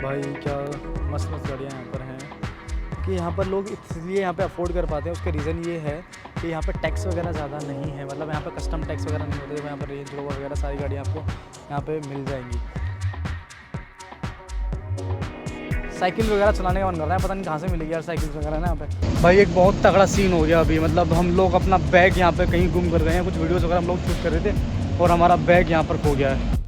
भाई क्या मस्त मस्त गाड़ियाँ यहाँ पर हैं कि यहाँ पर लोग इसलिए यहाँ पे अफोर्ड कर पाते हैं। उसका रीज़न ये है कि यहाँ पे टैक्स वगैरह ज़्यादा नहीं है, मतलब यहाँ पे कस्टम टैक्स वगैरह नहीं होते। यहाँ पर रेंज रोवर वगैरह सारी गाड़ियाँ आपको यहाँ पे मिल जाएंगी। साइकिल वगैरह चलाने का मन कर रहा है, पता नहीं कहाँ से मिलेगी यार साइकिल वगैरह ना यहाँ पे। भाई एक बहुत तगड़ा सीन हो गया अभी, मतलब हम लोग अपना बैग यहाँ पे कहीं गुम कर गए हैं। कुछ वीडियोज़ वगैरह हम लोग शूट कर रहे थे और हमारा बैग यहाँ पर खो गया है।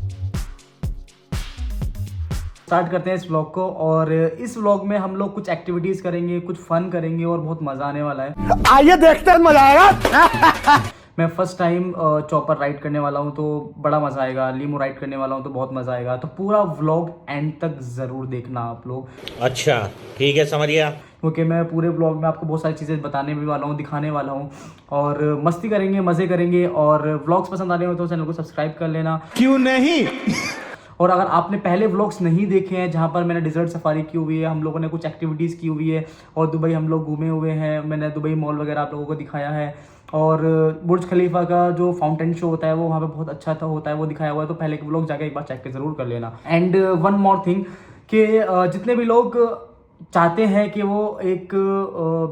स्टार्ट करते हैं इस व्लॉग को, और इस व्लॉग में हम लोग कुछ एक्टिविटीज़ करेंगे, कुछ फन करेंगे और बहुत मज़ा आने वाला है। आइए देखते हैं, मजा आएगा। मैं फर्स्ट टाइम चॉपर राइड करने वाला हूँ तो बड़ा मज़ा आएगा। लीमो राइड करने वाला हूँ तो बहुत मज़ा आएगा। तो पूरा व्लॉग एंड तक ज़रूर देखना आप लोग। अच्छा ठीक है, समझ गया। क्योंकि मैं पूरे व्लॉग में आपको बहुत सारी चीज़ें बताने भी वाला हूँ, दिखाने वाला हूँ, और मस्ती करेंगे, मज़े करेंगे। और व्लॉग्स पसंद आ रहे हो तो चैनल को सब्सक्राइब कर लेना। क्यों नहीं? और अगर आपने पहले व्लॉग्स नहीं देखे हैं जहाँ पर मैंने डिजर्ट सफारी की हुई है, हम लोगों ने कुछ एक्टिविटीज़ की हुई है और दुबई हम लोग घूमे हुए हैं, मैंने दुबई मॉल वगैरह आप लोगों को दिखाया है, और बुर्ज खलीफा का जो फाउंटेन शो होता है वो वहाँ पे बहुत अच्छा था होता है, वो दिखाया हुआ है। तो पहले के व्लॉग जाके एक बार चेक ज़रूर कर लेना। एंड वन मोर थिंग कि जितने भी लोग चाहते हैं कि वो एक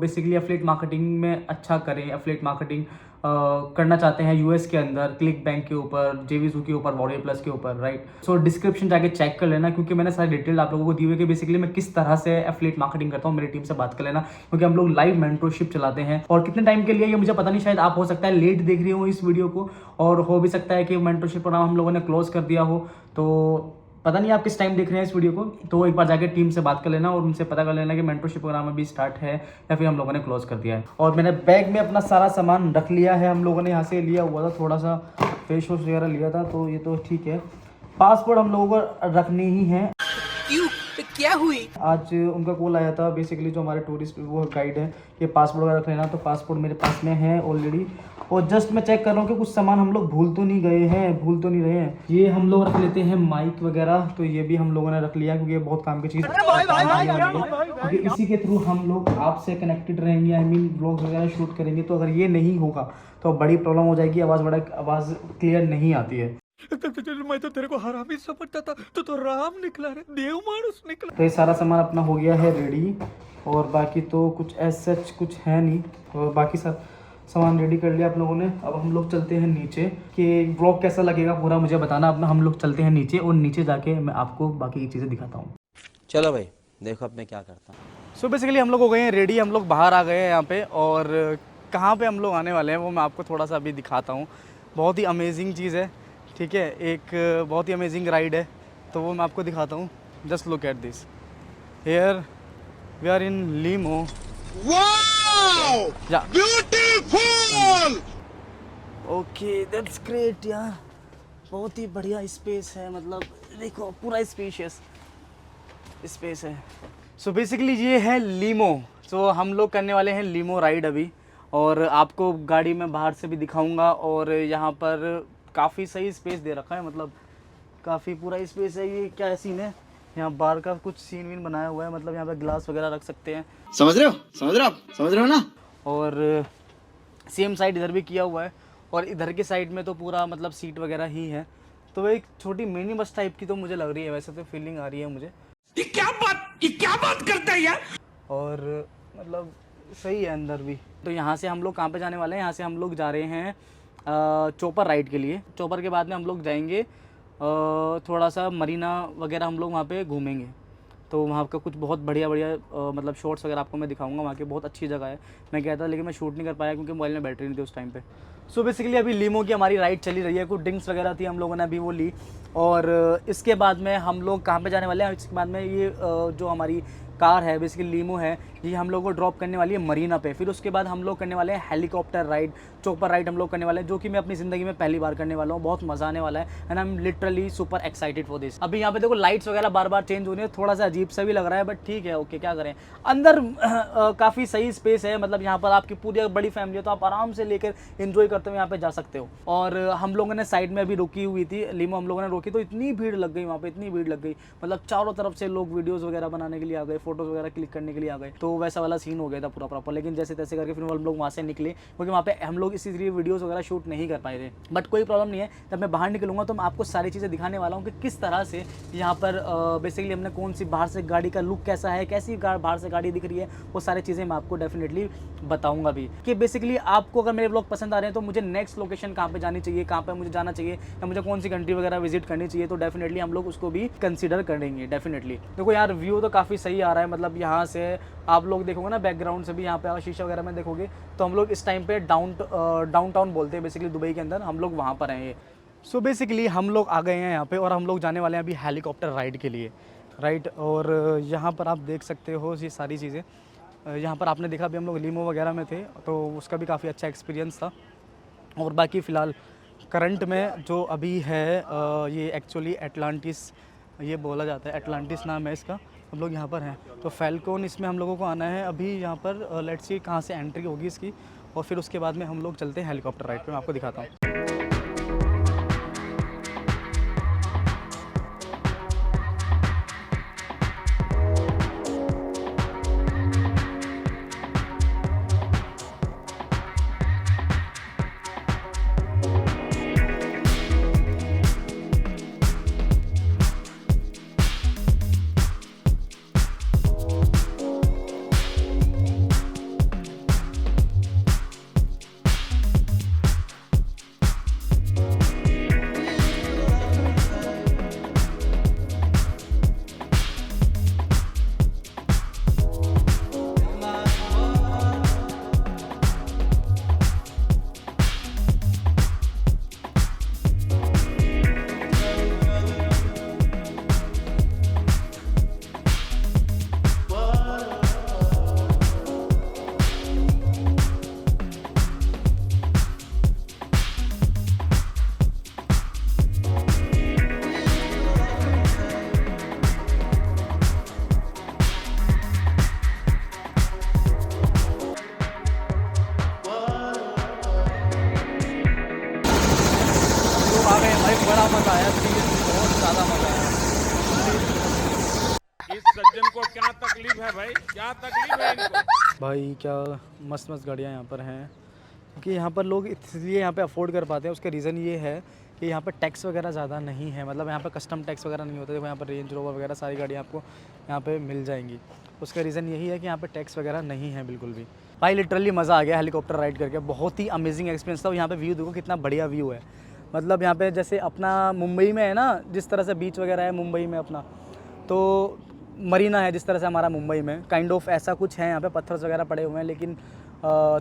बेसिकली एफिलिएट मार्केटिंग में अच्छा करें, एफिलिएट मार्केटिंग करना चाहते हैं यूएस के अंदर, क्लिक बैंक के ऊपर, जेवीजू के ऊपर, वॉरियर प्लस के ऊपर, राइट। सो डिस्क्रिप्शन जाके चेक कर लेना, क्योंकि मैंने सारी डिटेल आप लोगों को दी हुई है कि बेसिकली मैं किस तरह से एफिलिएट मार्केटिंग करता हूँ। मेरी टीम से बात कर लेना, क्योंकि हम लोग लाइव मेंटरशिप चलाते हैं। और कितने टाइम के लिए ये मुझे पता नहीं, शायद आप हो सकता है लेट देख रही हो इस वीडियो को, और हो भी सकता है कि मेंटरशिप प्रोग्राम हम लोगों ने क्लोज कर दिया हो। तो पता नहीं आप किस टाइम देख रहे हैं इस वीडियो को, तो एक बार जाके टीम से बात कर लेना और उनसे पता कर लेना कि मेंटरशिप प्रोग्राम अभी स्टार्ट है या फिर हम लोगों ने क्लोज कर दिया है। और मैंने बैग में अपना सारा सामान रख लिया है। हम लोगों ने यहाँ से लिया हुआ था, थोड़ा सा फेस वॉश वगैरह लिया था, तो ये तो ठीक है। पासपोर्ट हम लोगों को रखनी ही है। क्यों? तो क्या हुई? आज उनका कॉल आया था, बेसिकली जो हमारे टूरिस्ट वो गाइड है कि पासपोर्ट वगैरह रख लेना, तो पासपोर्ट मेरे पास में है ऑलरेडी। और जस्ट मैं चेक कर रहा हूँ कि कुछ सामान हम लोग भूल तो नहीं गए हैं, भूल तो नहीं रहे हैं। ये हम लोग रख लेते हैं माइक वगैरह, तो ये भी हम लोगों ने रख लिया क्योंकि ये बहुत काम की चीज़ है, क्योंकि इसी के थ्रू हम लोग आपसे कनेक्टेड रहेंगे। आई मीन व्लॉग्स वगैरह शूट करेंगे, तो अगर ये नहीं होगा तो बड़ी प्रॉब्लम हो जाएगी, आवाज़ क्लियर नहीं आती है। मैं तो तेरे को हरामी समझता था, तो राम निकला रे, देव मानुस निकला। तो ये सारा सामान अपना हो गया है रेडी, और बाकी तो कुछ एज सच कुछ है नहीं, और बाकी सब सामान रेडी कर लिया आप लोगों ने। अब हम लोग चलते हैं नीचे, कि व्लॉग कैसा लगेगा पूरा मुझे बताना अपना। हम लोग चलते हैं नीचे, और नीचे जाके मैं आपको बाकी की चीज़ें दिखाता हूँ। चलो भाई, देखो अब मैं क्या करता हूँ। सो बेसिकली हम लोग हो गए हैं रेडी, हम लोग बाहर आ गए हैं यहाँ पे, और कहाँ पे हम लोग आने वाले हैं वो मैं आपको थोड़ा सा अभी दिखाता हूँ। बहुत ही अमेजिंग चीज़ है, ठीक है, एक बहुत ही अमेजिंग राइड है, तो वो मैं आपको दिखाता हूँ। Just look at this, here we are in limo. Beautiful. Okay that's great यार, बहुत ही बढ़िया स्पेस है, मतलब देखो पूरा स्पेशियस स्पेस है। सो बेसिकली ये है लीमो। सो हम लोग करने वाले हैं लीमो राइड अभी, और आपको गाड़ी में बाहर से भी दिखाऊंगा। और यहाँ पर काफ़ी सही स्पेस दे रखा है, मतलब काफ़ी पूरा स्पेस है। ये क्या सीन है, यहाँ बाहर का कुछ सीन वीन बनाया हुआ है, मतलब यहाँ पे ग्लास वगैरह रख सकते हैं। समझ रहे हो ना? और सेम साइड इधर भी किया हुआ है, और इधर के साइड में तो पूरा मतलब सीट वगैरह ही है। तो एक छोटी मिनी बस टाइप की तो मुझे लग रही है, वैसे तो फीलिंग आ रही है मुझे। ये क्या बात करता है यार। और मतलब सही है अंदर भी। तो यहाँ से हम लोग कहाँ पे जाने वाले हैं, यहाँ से हम लोग जा रहे हैं चोपर राइड के लिए। चोपर के बाद में हम लोग जाएंगे थोड़ा सा मरीना वगैरह, हम लोग वहाँ पे घूमेंगे। तो वहाँ का कुछ बहुत बढ़िया मतलब शॉट्स वगैरह आपको मैं दिखाऊंगा। वहाँ की बहुत अच्छी जगह है। मैं कहता लेकिन मैं शूट नहीं कर पाया क्योंकि मोबाइल में बैटरी नहीं थी उस टाइम पे। सो बेसिकली अभी लीमो की हमारी राइड चली रही है, कुछ ड्रिंक्स वगैरह थी, हम लोगों ने अभी वो ली। और इसके बाद में हम लोग कहाँ पे जाने वाले हैं, इसके बाद में ये जो हमारी कार है बेसिकली लीमो है, ये हम लोग को ड्रॉप करने वाली है मरीना पे। फिर उसके बाद हम लोग करने वाले हैं हेलीकॉप्टर राइड, चोपर राइड हम लोग करने वाले हैं, जो कि मैं अपनी ज़िंदगी में पहली बार करने वाला हूँ। बहुत मज़ा आने वाला है, and I am literally super excited for this. अभी यहाँ पे देखो लाइट्स वगैरह बार बार चेंज हो रही है, थोड़ा सा अजीब सा भी लग रहा है, बट ठीक है, ओके क्या करें। अंदर काफ़ी सही स्पेस है, मतलब यहाँ पर आपकी पूरी बड़ी फैमिली है तो आप आराम से लेकर एंजॉय करते हुए यहाँ पे जा सकते हो। और हम लोगों ने साइड में अभी रुकी हुई थी लीमो, हम लोगों ने रोकी तो इतनी भीड़ लग गई वहाँ पे, इतनी भीड़ लग गई, मतलब चारों तरफ से लोग वीडियोज़ वगैरह बनाने के लिए आ गए, फोटोज़ वगैरह क्लिक करने के लिए आ गए, तो वैसा वाला सीन हो गया था पूरा प्रॉपर। लेकिन जैसे तैसे करके फिर हम लोग वहाँ से निकले, क्योंकि वहाँ पे हम लोग इसीलिए वीडियोज़ वगैरह शूट नहीं कर पाए थे। बट कोई प्रॉब्लम नहीं है, जब मैं बाहर निकलूँगा तो मैं आपको सारी चीज़ें दिखाने वाला हूँ कि किस तरह से यहाँ पर बेसिकली हमने कौन सी बाहर से गाड़ी का लुक कैसा है, कैसी बाहर से गाड़ी दिख रही है, वो सारी चीज़ें मैं आपको डेफिनेटली बताऊँगा भी। कि बेसिकली आपको अगर मेरे ब्लॉग पसंद आ रहे हैं तो मुझे नेक्स्ट लोकेशन कहाँ पे जानी चाहिए, कहाँ पे मुझे जाना चाहिए, या मुझे कौन सी कंट्री वगैरह विजिट करनी चाहिए, तो डेफिनेटली हम लोग उसको भी कंसीडर करेंगे डेफिनेटली। देखो यार व्यू तो काफ़ी सही आ रहा है, मतलब यहाँ से आप लोग देखोगे ना बैकग्राउंड से भी, यहाँ पे शीशा वगैरह में देखोगे तो हम लोग इस टाइम पे डाउन टाउन बोलते हैं बेसिकली दुबई के अंदर, हम लोग वहाँ पर हैं ये। सो बेसिकली हम लोग आ गए हैं यहाँ पे और हम लोग जाने वाले हैं अभी हेलीकॉप्टर राइड के लिए, राइट। और यहाँ पर आप देख सकते हो ये सारी चीज़ें, यहाँ पर आपने देखा भी हम लोग लीमो वगैरह में थे तो उसका भी काफ़ी अच्छा एक्सपीरियंस था। और बाकी फ़िलहाल करंट में जो अभी है ये एक्चुअली एटलांटिस ये बोला जाता है, एटलांटिस नाम है इसका। हम लोग यहाँ पर हैं तो फैल्कॉन इसमें हम लोगों को आना है अभी यहाँ पर। लेट्स सी कहाँ से एंट्री होगी इसकी, और फिर उसके बाद में हम लोग चलते हैं हेलीकॉप्टर राइड पे, मैं आपको दिखाता हूँ। बड़ा मज़ा आया, बहुत ज़्यादा मज़ा आया। इस सज्जन को क्या तकलीफ है भाई, क्या तकलीफ है इनको? भाई क्या मस्त मस्त गाड़ियाँ यहाँ पर हैं, क्योंकि यहाँ पर लोग इसलिए यहाँ पे अफोर्ड कर पाते हैं। उसका रीज़न ये है कि यहाँ पर टैक्स वगैरह ज़्यादा नहीं है, मतलब यहाँ पर कस्टम टैक्स वगैरह नहीं होते। देखो यहाँ पर रेंज रोवर वगैरह सारी गाड़ियाँ आपको यहाँ पे मिल जाएंगी। उसका रीज़न यही है कि यहाँ पे टैक्स वगैरह नहीं है बिल्कुल भी। भाई लिटरली मज़ा आ गया हेलीकॉप्टर राइड करके, बहुत ही अमेजिंग एक्सपीरियंस था। यहाँ पे व्यू देखो कितना बढ़िया व्यू है, मतलब यहाँ पे जैसे अपना मुंबई में है ना जिस तरह से बीच वगैरह है मुंबई में अपना, तो मरीना है जिस तरह से हमारा मुंबई में, काइंड ऑफ ऐसा कुछ है। यहाँ पे पत्थर वगैरह पड़े हुए हैं, लेकिन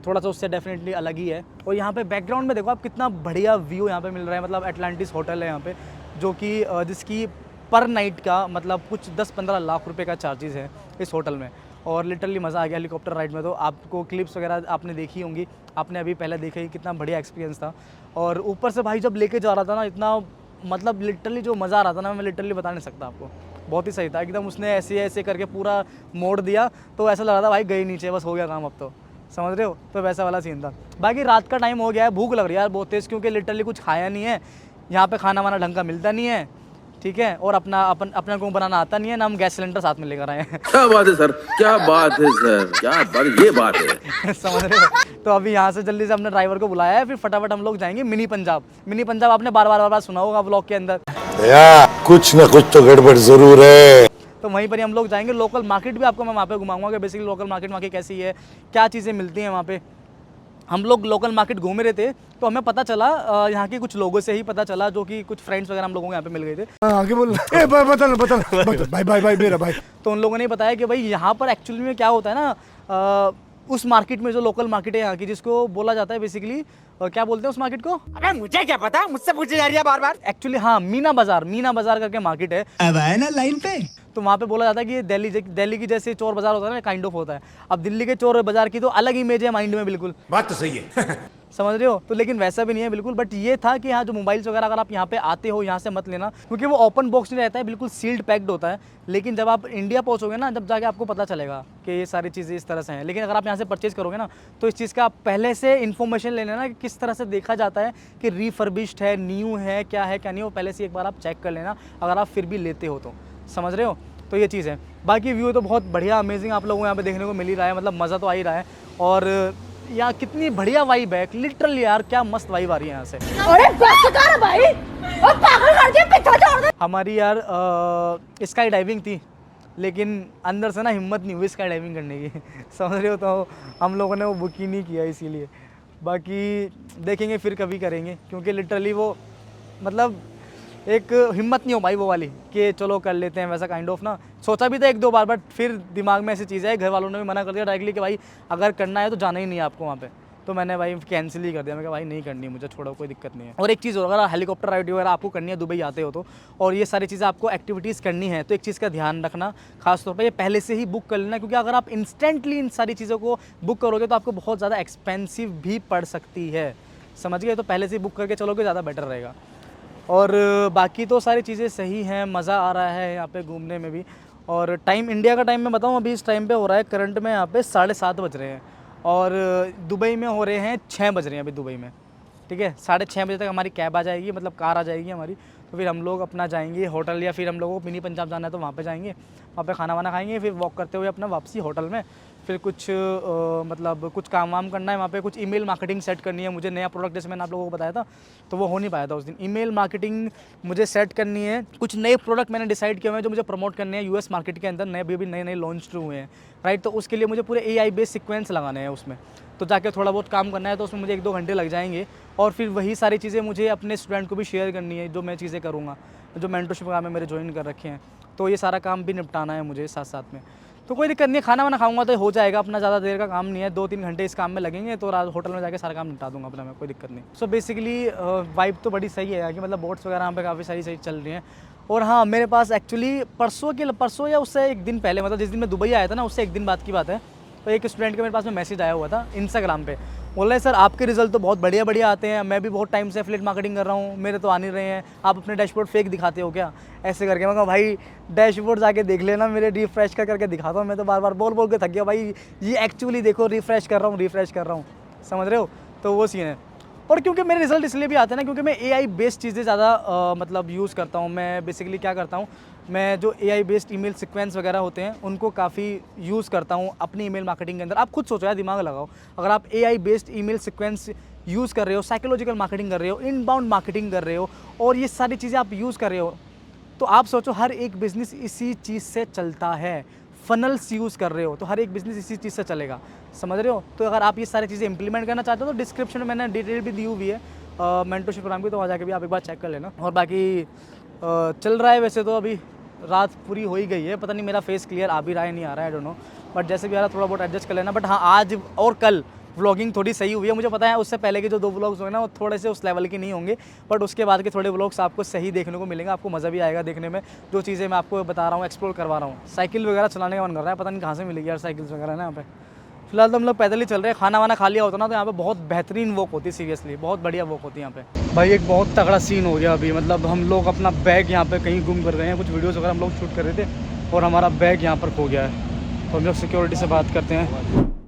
थोड़ा सा उससे डेफिनेटली अलग ही है। और यहाँ पे बैकग्राउंड में देखो आप कितना बढ़िया व्यू यहाँ पे मिल रहा है। मतलब एटलांटिस होटल है यहाँ पे, जो कि जिसकी पर नाइट का मतलब कुछ 10-15 लाख रुपए का चार्जेस है इस होटल में। और लिटरली मज़ा आ गया हेलीकॉप्टर राइड में। तो आपको क्लिप्स वगैरह आपने देखी होंगी, आपने अभी पहले देखा ही, कितना बढ़िया एक्सपीरियंस था। और ऊपर से भाई जब लेके जा रहा था ना, इतना मतलब लिटरली जो मज़ा आ रहा था ना, मैं लिटरली बता नहीं सकता आपको। बहुत ही सही था एकदम, उसने ऐसे ऐसे करके पूरा मोड़ दिया तो ऐसा लग रहा था भाई गई नीचे, बस हो गया काम अब तो, समझ रहे हो। तो वैसा वाला सीन था। बाकी रात का टाइम हो गया है, भूख लग रही है यार बहुत तेज़, क्योंकि लिटरली कुछ खाया नहीं है यहाँ पे, खाना वाना ढंग का मिलता नहीं है, ठीक है। और अपना को बनाना आता नहीं है ना, हम गैस सिलेंडर साथ में लेकर आए हैं। क्या बात है सर, क्या बात है सर, क्या बात, ये बात है। समझ रहे हो। तो अभी यहाँ से जल्दी से हमने ड्राइवर को बुलाया है, फिर फटाफट हम लोग जाएंगे मिनी पंजाब। मिनी पंजाब आपने बार बार सुना होगा ब्लॉग के अंदर, कुछ ना कुछ तो गड़बड़ जरूर है। तो वहीं पर ही हम लोग जाएंगे। लोकल मार्केट भी आपको मैं वहाँ पे घुमाऊंगा कि बेसिकली लोकल मार्केट वहाँ की कैसी है, क्या चीज़ें मिलती हैं वहाँ पे। हम लोग लोकल मार्केट घूम रहे थे तो हमें पता चला, यहाँ के कुछ लोगों से ही पता चला, जो कि कुछ फ्रेंड्स वगैरह हम लोगों को यहाँ पे मिल गए थे। आगे बोल, बता भाई मेरा भाई। तो उन लोगों ने बताया कि भाई यहाँ पर एक्चुअली में क्या होता है ना, उस मार्केट में जो लोकल मार्केट है यहाँ की, जिसको बोला जाता है बेसिकली क्या बोलते हैं उस मार्केट को, अबे मुझे क्या पता, मुझसे पूछे जा रही है बार बार। एक्चुअली हाँ मीना बाजार करके मार्केट है। अब आए ना लाइन पे। तो वहाँ पे बोला जाता है कि ये दिल्ली की जैसे चोर बाजार होता है ना, काइंड ऑफ होता है। अब दिल्ली के चोर बाजार की तो अलग इमेज है माइंड में, बिल्कुल बात तो सही है। समझ रहे हो। तो लेकिन वैसा भी नहीं है बिल्कुल। बट ये था कि यहाँ जो मोबाइल्स वगैरह अगर आप यहाँ पे आते हो, यहाँ से मत लेना, क्योंकि वो ओपन बॉक्स नहीं रहता है, बिल्कुल सील्ड पैक्ड होता है। लेकिन जब आप इंडिया पहुँचोगे ना, जब जाके आपको पता चलेगा कि ये सारी चीज़ें इस तरह से हैं। लेकिन अगर आप यहाँ से परचेज़ करोगे ना, तो इस चीज़ का आप पहले से इन्फॉर्मेशन ले लेना कि किस तरह से देखा जाता है कि रिफर्बिश्ड है, न्यू है, क्या नहीं, वो पहले से एक बार आप चेक कर लेना अगर आप फिर भी लेते हो तो, समझ रहे हो। तो ये चीज़ है। बाकी व्यू तो बहुत बढ़िया अमेजिंग आप लोगों को यहाँ पे देखने को मिल ही रहा है, मतलब मज़ा तो आ ही रहा है। और यहाँ कितनी बढ़िया वाइब है, लिटरली यार क्या मस्त वाइब आ रही है यहाँ से। अरे बस कर भाई, और पागल कर दिया, पीछे छोड़ दे। हमारी यार स्काई डाइविंग थी, लेकिन अंदर से ना हिम्मत नहीं हुई स्काई डाइविंग करने की समझ रहे हो, तो हम लोगों ने वो बुक ही नहीं किया इसीलिए। बाकी देखेंगे फिर कभी करेंगे, क्योंकि लिटरली वो मतलब एक हिम्मत नहीं हो पाई वो वाली कि चलो कर लेते हैं वैसा काइंड ऑफ ना। सोचा भी था 1-2 बार, बट फिर दिमाग में ऐसी चीज़ है, घर वालों ने भी मना कर दिया डायरेक्टली कि भाई अगर करना है तो जाना ही नहीं है आपको वहाँ पे। तो मैंने भाई कैंसिल ही कर दिया, मैं कहा भाई नहीं करनी है मुझे, छोड़ो कोई दिक्कत नहीं है। और एक चीज़ और, अगर हेलीकॉप्टर राइड वगैरह आपको करनी है दुबई आते हो तो, और ये सारी चीज़ें आपको एक्टिविटीज़ करनी है, तो एक चीज़ का ध्यान रखना खास तौर पर, ये पहले से ही बुक कर लेना, क्योंकि अगर आप इंस्टेंटली इन सारी चीज़ों को बुक करोगे तो आपको बहुत ज़्यादा एक्सपेंसिव भी पड़ सकती है, समझ गए। तो पहले से ही बुक करके चलोगे ज़्यादा बेटर रहेगा। और बाकी तो सारी चीज़ें सही हैं, मज़ा आ रहा है यहाँ पे घूमने में भी। और टाइम इंडिया का टाइम मैं बताऊँ अभी इस टाइम पे हो रहा है करंट में यहाँ पे 7:30 बज रहे हैं, और दुबई में हो रहे हैं 6 बज रहे हैं अभी दुबई में, ठीक है। 6:30 बजे तक हमारी कैब आ जाएगी, मतलब कार आ जाएगी हमारी, तो फिर हम लोग अपना जाएंगे होटल, या फिर हम लोगों को मिनी पंजाब जाना है तो वहाँ पे जाएंगे, वहाँ पे खाना वाना खाएंगे, फिर वॉक करते हुए अपना वापसी होटल में। फिर कुछ मतलब कुछ काम वाम करना है वहाँ पे, कुछ ईमेल मार्केटिंग सेट करनी है मुझे, नया प्रोडक्ट जैसे मैंने आप लोगों को बताया था तो वो हो नहीं पाया था उस दिन। ईमेल मार्केटिंग मुझे सेट करनी है, कुछ नए प्रोडक्ट मैंने डिसाइड किए हुए हैं जो मुझे प्रमोट करने हैं यूएस मार्केट के अंदर, नए भी नए लॉन्च हुए हैं, राइट। तो उसके लिए मुझे पूरे AI बेस्ड सीक्वेंस लगाने हैं उसमें, तो जाके थोड़ा बहुत काम करना है, तो उसमें मुझे 1-2 घंटे लग जाएंगे। और फिर वही सारी चीज़ें मुझे अपने स्टूडेंट को भी शेयर करनी है, जो मैं चीज़ें करूँगा, जो मेंटरशिप काम है मेरे ज्वाइन कर रखे हैं, तो ये सारा काम भी निपटाना है मुझे साथ साथ में। तो कोई दिक्कत नहीं, खाना वाना खाऊंगा तो हो जाएगा अपना, ज़्यादा देर का काम नहीं है, 2-3 घंटे इस काम में लगेंगे, तो रात होटल में जाके सारा काम निपटा दूंगा अपना मैं, कोई दिक्कत नहीं। सो बेसिकली वाइब तो बड़ी सही है यहाँ की, मतलब बोट्स वगैरह यहाँ पे काफ़ी सही चल रही हैं। और हाँ, मेरे पास एक्चुअली परसों या उससे एक दिन पहले, मतलब जिस दिन मैं दुबई आया था ना उससे एक दिन बाद की बात है, तो एक स्टूडेंट का मेरे पास में मैसेज आया हुआ था इंस्टाग्राम पे, बोल रहे सर आपके रिजल्ट तो बहुत बढ़िया आते हैं, मैं भी बहुत टाइम से एफिलिएट मार्केटिंग कर रहा हूँ, मेरे तो आ नहीं रहे हैं, आप अपने डैशबोर्ड फेक दिखाते हो क्या, ऐसे करके। मैं कहा भाई डैशबोर्ड जाके देख लेना, मेरे रिफ्रेश करके दिखाता हूँ, मैं तो बार बार बोल के थक गया भाई, ये एक्चुअली देखो रिफ्रेश कर रहा हूँ, समझ रहे हो। तो वो सीन है। और क्योंकि मेरे रिजल्ट इसलिए भी आते हैं ना, क्योंकि मैं AI बेस्ड चीज़ें ज़्यादा मतलब यूज़ करता हूँ। मैं बेसिकली क्या करता हूँ, मैं जो AI बेस्ड ईमेल सीक्वेंस वगैरह होते हैं उनको काफ़ी यूज़ करता हूँ अपनी ईमेल मार्केटिंग के अंदर। आप खुद सोचो यार, दिमाग लगाओ, अगर आप AI based email sequence use कर रहे हो, साइकोलॉजिकल मार्केटिंग कर रहे हो, इनबाउंड मार्केटिंग कर रहे हो, और ये सारी चीज़ें आप यूज़ कर रहे हो, तो आप सोचो हर एक बिज़नेस इसी चीज़ से चलता है। फनल्स यूज़ कर रहे हो तो हर एक बिज़नेस इसी चीज़ से चलेगा, समझ रहे हो। तो अगर आप ये सारी चीज़ें इंप्लीमेंट करना चाहते हो तो डिस्क्रिप्शन में मैंने डिटेल भी दी हुई है मेंटरशिप प्रोग्राम की, तो वहाँ जाके भी आप एक बार चेक कर लेना। और बाकी चल रहा है, वैसे तो अभी रात पूरी हो ही गई है, पता नहीं मेरा फेस क्लियर आ भी रहा है नहीं आ रहा है, आई डोंट नो, बट जैसे भी आ रहा थोड़ा बहुत एडजस्ट कर लेना। बट हाँ, आज और कल व्लॉगिंग थोड़ी सही हुई है, मुझे पता है उससे पहले के जो 2 व्लॉग्स हुए ना वो थोड़े से उस लेवल के नहीं होंगे, बट उसके बाद के थोड़े व्लॉग्स आपको सही देखने को मिलेंगे, आपको मज़ा भी आएगा देखने में, जो चीज़ें मैं आपको बता रहा हूँ, एक्सप्लोर करवा रहा हूँ। साइकिल वगैरह चलाने का मन कर रहा है, पता नहीं कहाँ से मिलेगी यार साइकिल्स वगैरह ना यहाँ पे। फिलहाल तो हम लोग पैदल ही चल रहे हैं, खाना वाना खा लिया होता ना तो यहाँ पे बहुत बेहतरीन वॉक होती है, सीरियसली बहुत बढ़िया वॉक होती है यहाँ पे। भाई एक बहुत तगड़ा सीन हो गया अभी, मतलब हम लोग अपना बैग यहाँ पे कहीं गुम कर गए हैं, कुछ वीडियोस वगैरह हम लोग शूट कर रहे थे और हमारा बैग यहाँ पर खो गया है, तो हम लोग सिक्योरिटी से बात करते हैं।